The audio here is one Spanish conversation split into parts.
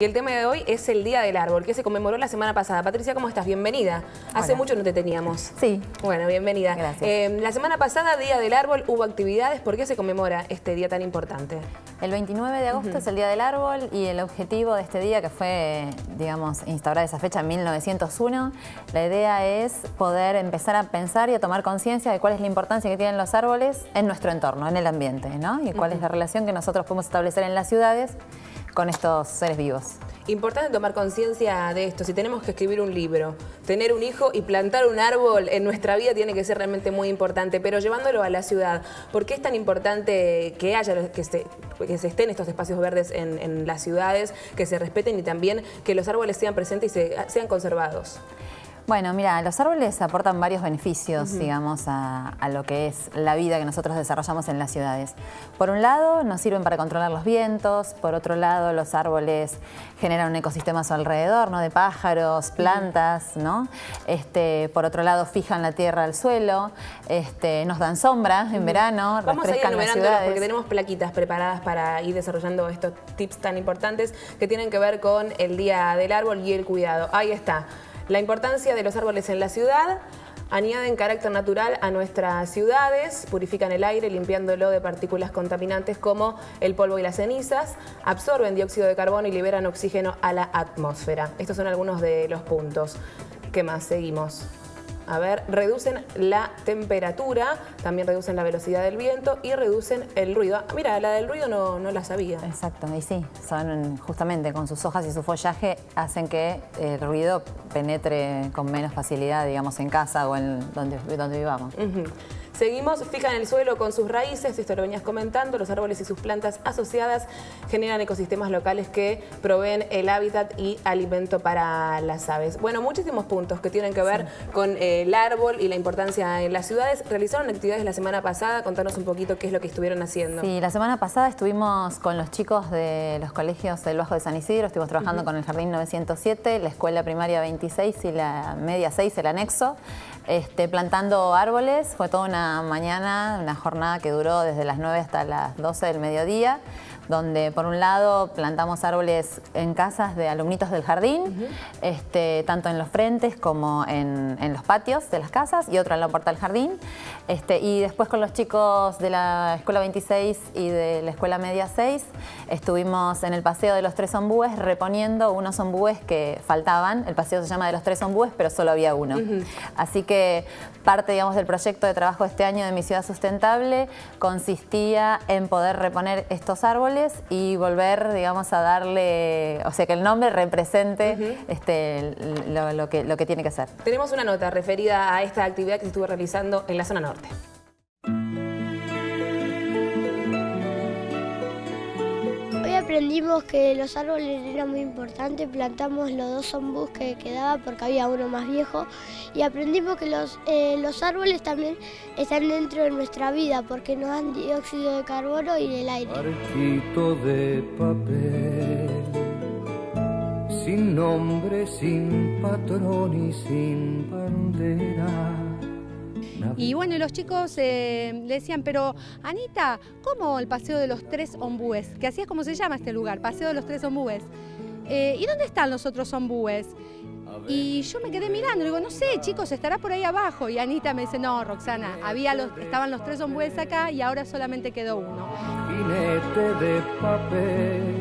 Y el tema de hoy es el Día del Árbol, que se conmemoró la semana pasada. Patricia, ¿cómo estás? Bienvenida. Hace mucho no te teníamos. Sí. Bueno, bienvenida. Gracias. La semana pasada, Día del Árbol, hubo actividades. ¿Por qué se conmemora este día tan importante? El 29 de agosto es el Día del Árbol y el objetivo de este día, que fue, digamos, instaurar esa fecha en 1901, la idea es poder empezar a pensar y a tomar conciencia de cuál es la importancia que tienen los árboles en nuestro entorno, en el ambiente, ¿no? Y cuál es la relación que nosotros podemos establecer en las ciudades con estos seres vivos. Importante tomar conciencia de esto. Si tenemos que escribir un libro, tener un hijo y plantar un árbol en nuestra vida tiene que ser realmente muy importante. Pero llevándolo a la ciudad, ¿por qué es tan importante que haya, que se estén estos espacios verdes en las ciudades, que se respeten y también que los árboles sean presentes y sean conservados? Bueno, mira, los árboles aportan varios beneficios, digamos, a lo que es la vida que nosotros desarrollamos en las ciudades. Por un lado, nos sirven para controlar los vientos. Por otro lado, los árboles generan un ecosistema a su alrededor, ¿no? De pájaros, plantas, ¿no? Por otro lado, fijan la tierra al suelo, nos dan sombra en verano, Vamos a ir refrescan las enumerándolos ciudades. porque tenemos plaquitas preparadas para ir desarrollando estos tips tan importantes que tienen que ver con el Día del Árbol y el cuidado. Ahí está. La importancia de los árboles en la ciudad: añaden carácter natural a nuestras ciudades, purifican el aire limpiándolo de partículas contaminantes como el polvo y las cenizas, absorben dióxido de carbono y liberan oxígeno a la atmósfera. Estos son algunos de los puntos. ¿Qué más? Seguimos. A ver, reducen la temperatura, también reducen la velocidad del viento y reducen el ruido. Mira, la del ruido no la sabía. Exacto, y sí, son justamente con sus hojas y su follaje hacen que el ruido penetre con menos facilidad, digamos, en casa o en donde vivamos. Seguimos, fijan el suelo con sus raíces, esto lo venías comentando, los árboles y sus plantas asociadas generan ecosistemas locales que proveen el hábitat y alimento para las aves. Bueno, muchísimos puntos que tienen que ver con el árbol y la importancia en las ciudades. Realizaron actividades la semana pasada, contanos un poquito qué es lo que estuvieron haciendo. Sí, la semana pasada estuvimos con los chicos de los colegios del Bajo de San Isidro, estuvimos trabajando con el Jardín 907, la Escuela Primaria 26 y la Media 6, el anexo, plantando árboles. Fue toda una mañana, una jornada que duró desde las 9 hasta las 12 del mediodía, donde por un lado plantamos árboles en casas de alumnitos del jardín, tanto en los frentes como en los patios de las casas y otro en la puerta del jardín. Y después con los chicos de la Escuela 26 y de la Escuela Media 6 estuvimos en el Paseo de los Tres Ombúes reponiendo unos ombúes que faltaban. El paseo se llama de los Tres Ombúes, pero solo había uno. Así que parte, digamos, del proyecto de trabajo de este año de Mi Ciudad Sustentable consistía en poder reponer estos árboles y volver, digamos, a darle, o sea, que el nombre represente lo que tiene que ser. Tenemos una nota referida a esta actividad que se estuvo realizando en la zona norte. Hoy aprendimos que los árboles eran muy importantes, plantamos los dos ombús que quedaban porque había uno más viejo y aprendimos que los árboles también están dentro de nuestra vida porque nos dan dióxido de carbono y del aire. Barquito de papel, sin nombre, sin patrón y sin bandera. Y bueno, los chicos le decían, pero Anita, ¿cómo el Paseo de los Tres Ombúes? Que así es como se llama este lugar, Paseo de los Tres Ombúes. ¿Y dónde están los otros ombúes? Y yo me quedé mirando, le digo, no sé, chicos, estará por ahí abajo. Y Anita me dice, no, Roxana, estaban los tres ombúes acá y ahora solamente quedó uno. Jinete de papel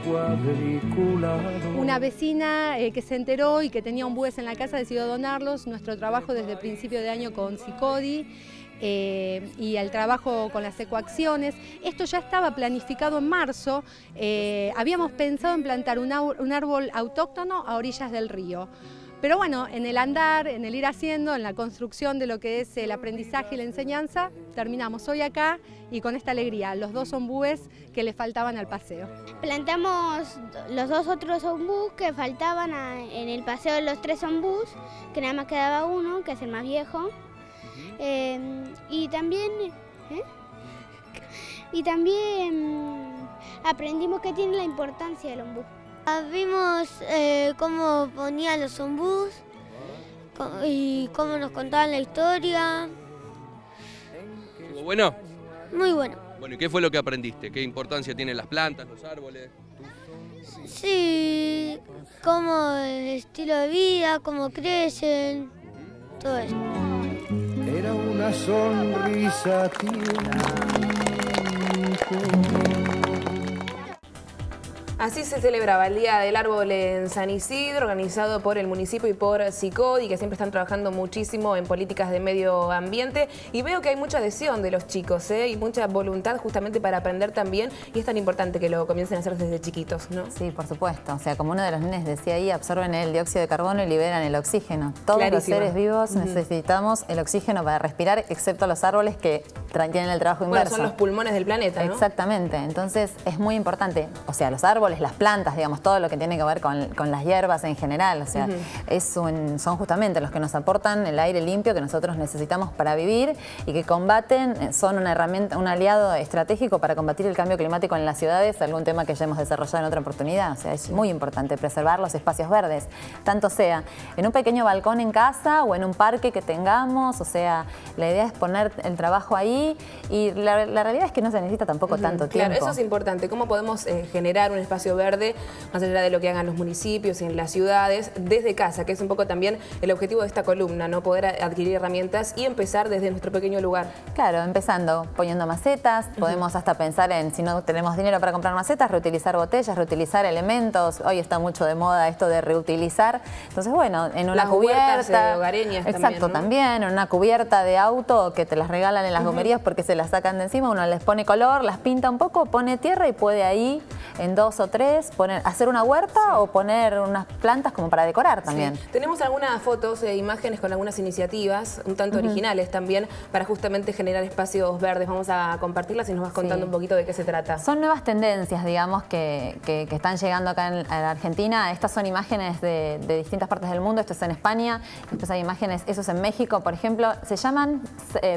cuadriculado. Una vecina que se enteró y que tenía ombúes en la casa decidió donarlos. Nuestro trabajo desde el principio de año con CICODI y el trabajo con las ecoacciones. Esto ya estaba planificado en marzo. Habíamos pensado en plantar un árbol autóctono a orillas del río. Pero bueno, en el andar, en el ir haciendo, en la construcción de lo que es el aprendizaje y la enseñanza, terminamos hoy acá y con esta alegría, los dos ombúes que le faltaban al paseo. Plantamos los dos otros ombús que faltaban en el Paseo de los Tres Ombús, que nada más quedaba uno, que es el más viejo. Y también aprendimos que tiene la importancia del ombú. Vimos cómo ponían los ombús y cómo nos contaban la historia. ¿Estuvo bueno? Muy bueno. Bueno, ¿y qué fue lo que aprendiste? ¿Qué importancia tienen las plantas, los árboles? Sí, cómo el estilo de vida, cómo crecen, todo eso. Era una sonrisa tiempo. Así se celebraba el Día del Árbol en San Isidro, organizado por el municipio y por CICODI, que siempre están trabajando muchísimo en políticas de medio ambiente. Y veo que hay mucha adhesión de los chicos, y mucha voluntad justamente para aprender también. Y es tan importante que lo comiencen a hacer desde chiquitos, ¿no? Sí, por supuesto. O sea, como uno de los nenes decía ahí, absorben el dióxido de carbono y liberan el oxígeno. Todos los seres vivos necesitamos el oxígeno para respirar, excepto los árboles que tienen el trabajo inverso. Bueno, son los pulmones del planeta, ¿no? Exactamente. Entonces, es muy importante. O sea, los árboles, las plantas, digamos, todo lo que tiene que ver con las hierbas en general. O sea, son justamente los que nos aportan el aire limpio que nosotros necesitamos para vivir y que combaten, son una herramienta, un aliado estratégico para combatir el cambio climático en las ciudades, algún tema que ya hemos desarrollado en otra oportunidad. O sea, es muy importante preservar los espacios verdes, tanto sea en un pequeño balcón en casa o en un parque que tengamos. O sea, la idea es poner el trabajo ahí y la realidad es que no se necesita tampoco tanto tiempo. Claro, eso es importante. ¿Cómo podemos generar un espacio verde, más allá de lo que hagan los municipios y en las ciudades, desde casa, que es un poco también el objetivo de esta columna, ¿no? Poder adquirir herramientas y empezar desde nuestro pequeño lugar? Claro, empezando poniendo macetas, podemos hasta pensar en, si no tenemos dinero para comprar macetas, reutilizar botellas, reutilizar elementos. Hoy está mucho de moda esto de reutilizar. Entonces, bueno, en una cubierta hogareñas exacto, también, en una cubierta de auto que te las regalan en las gomerías porque se las sacan de encima, uno les pone color, las pinta un poco, pone tierra y puede ahí en 2 o 3 hacer una huerta o poner unas plantas como para decorar también. Sí. Tenemos algunas fotos e imágenes con algunas iniciativas, un tanto originales también, para justamente generar espacios verdes. Vamos a compartirlas y nos vas contando un poquito de qué se trata. Son nuevas tendencias, digamos, que están llegando acá en la Argentina. Estas son imágenes de distintas partes del mundo. Esto es en España, después hay imágenes, eso es en México, por ejemplo. Se llaman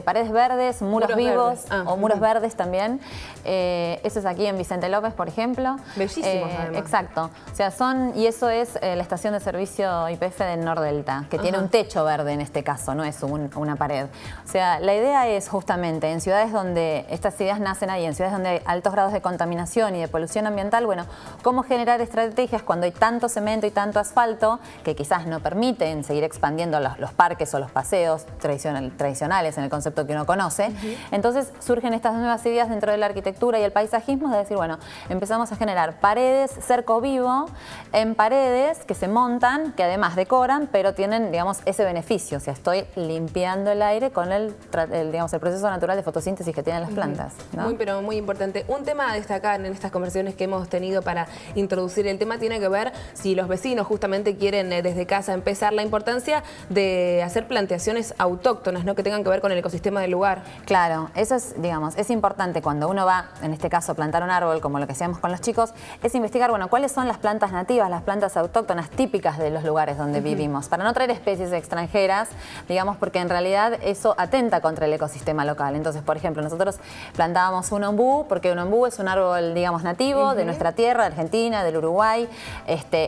paredes verdes, muros vivos o muros verdes también. Eso es aquí en Vicente López, por ejemplo. Bellísimos, además. Exacto. O sea, y eso es la estación de servicio YPF del Nordelta, que tiene un techo verde en este caso, no es una pared. O sea, la idea es justamente en ciudades donde estas ideas nacen ahí, en ciudades donde hay altos grados de contaminación y de polución ambiental, bueno, cómo generar estrategias cuando hay tanto cemento y tanto asfalto que quizás no permiten seguir expandiendo los parques o los paseos tradicionales en el concepto que uno conoce. Entonces surgen estas nuevas ideas dentro de la arquitectura y el paisajismo de decir, bueno, empezamos a generar paredes, cerco vivo en paredes que se montan, que además decoran, pero tienen, digamos, ese beneficio. O sea, estoy limpiando el aire con digamos, el proceso natural de fotosíntesis que tienen las plantas, ¿no? Pero muy importante. Un tema a destacar en estas conversaciones que hemos tenido para introducir el tema tiene que ver si los vecinos justamente quieren desde casa empezar, la importancia de hacer plantaciones autóctonas, ¿no? Que tengan que ver con el ecosistema del lugar. Claro, eso es, digamos, es importante cuando uno va, en este caso, a plantar un árbol, como lo que hacíamos con los chicos, es investigar, bueno, cuáles son las plantas nativas, las plantas autóctonas típicas de los lugares donde vivimos, para no traer especies extranjeras, digamos, porque en realidad eso atenta contra el ecosistema local. Entonces, por ejemplo, nosotros plantábamos un ombú, porque un ombú es un árbol, digamos, nativo de nuestra tierra, de Argentina, del Uruguay.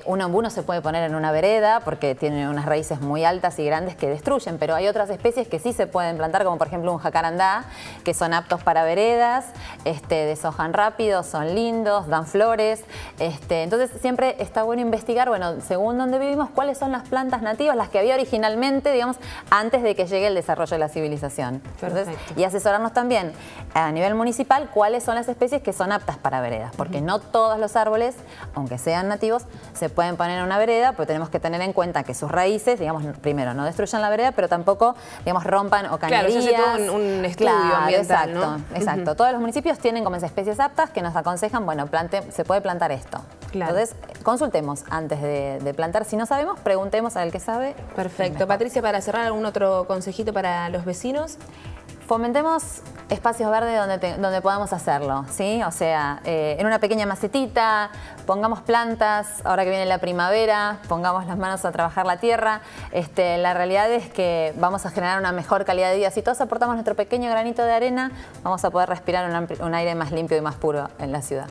Un ombú no se puede poner en una vereda porque tiene unas raíces muy altas y grandes que destruyen, pero hay otras especies que sí se pueden plantar, como por ejemplo un jacarandá, que son aptos para veredas, deshojan rápido, son lindos, dan flores. Entonces siempre está bueno investigar, bueno, según donde vivimos, cuáles son las plantas nativas, las que había originalmente, digamos, antes de que llegue el desarrollo de la civilización. Entonces, y asesorarnos también a nivel municipal cuáles son las especies que son aptas para veredas, porque no todos los árboles, aunque sean nativos, se pueden poner en una vereda, pero tenemos que tener en cuenta que sus raíces, digamos, primero no destruyan la vereda, pero tampoco, digamos, rompan o cañerías. Claro, se hace todo un estudio ambiental, exacto, ¿no? Exacto. Todos los municipios tienen como especies aptas que nos aconsejan, bueno, se puede plantar esto. Claro. Entonces, consultemos antes de plantar. Si no sabemos, preguntemos al que sabe. Perfecto. Patricia, para cerrar, ¿algún otro consejito para los vecinos? Fomentemos espacios verdes donde podamos hacerlo, ¿sí? O sea, en una pequeña macetita, pongamos plantas, ahora que viene la primavera, pongamos las manos a trabajar la tierra. La realidad es que vamos a generar una mejor calidad de vida. Si todos aportamos nuestro pequeño granito de arena, vamos a poder respirar un aire más limpio y más puro en la ciudad.